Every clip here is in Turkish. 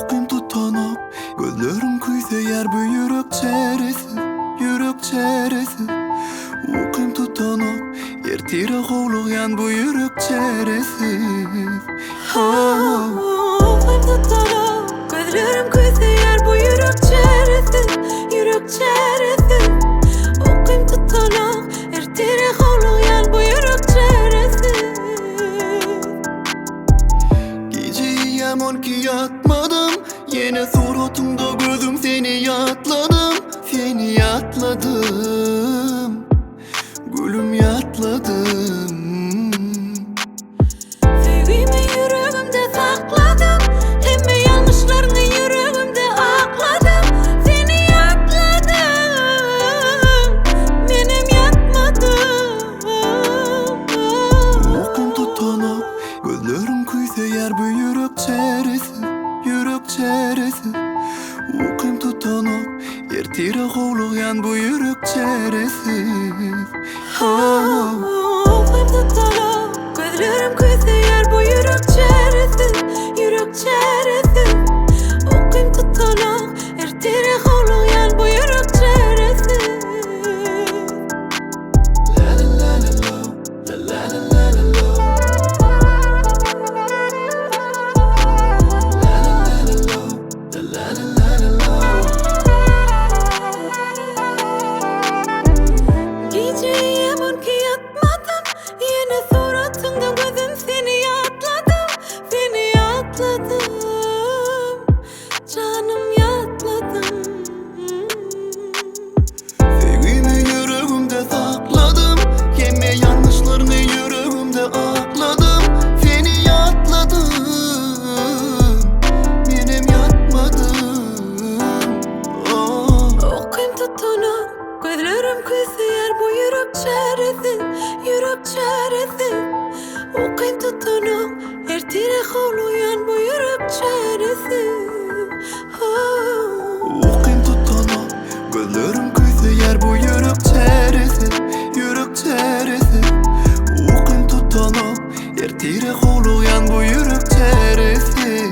Okum tutanıp gözlerim kuyseyer bu yürek çeresi, yürek çeresi. Okum tutanıp ertire kovlayan bu yürek çeresi. Okum tutanıp gözlerim kuyseyer bu yürek çeresi, yürek çeresi. Okum tutanıp ertire kovlayan bu yürek çeresi. Geceyi yaman ki yatmadım, yine suratımda gözüm seni yatladım, seni yatladım, gülüm yatladım. Sevgimi yüreğimde sakladım, emme yanlışlarını yüreğimde akladım. Seni yatladım, benim yatmadım. Okum tutanıp gözlerim kuyseyer bu yürek çeresi, yürek çeresi. Okum tutanıp ertire kovlayan bu yürek çeresi. Okum tutanıp gözlerim kuyseyer bu yürek çeresi, yürek çeresi. Okum tutanıp ertire kovlayan bu yürek çeresi. La la la la la la la la la la. Geceyi yaman ki yatmadım, yine suratından gözüm seni yatladım, seni yatladım, canım yatladım. Sevgimi yüreğimde sakladım, yeme yanlışlarını yüreğimde akladım, seni yatladım, benim yatmadım. Okum tutanıp gözlerim kuyseyer bu yürek çeresi, yürek çeresi. Okum tutanıp ertire kovlayan bu yürek çeresi. Okum tutanıp gözlerim kuyseyer bu yürek çeresi, yürek çeresi. Okum tutanıp ertire kovlayan bu yürek çeresi.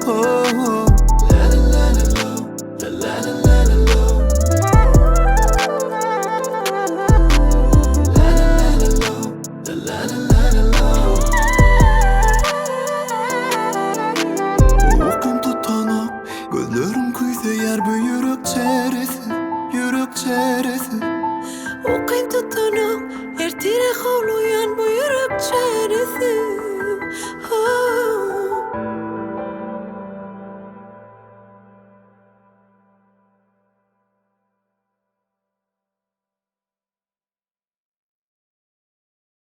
La la la la la la la la la la. Okum tutanıp gözlerim kuyseyer bu yürek çeresi, yürek çeresi. Okum tutanıp ertire kovlayan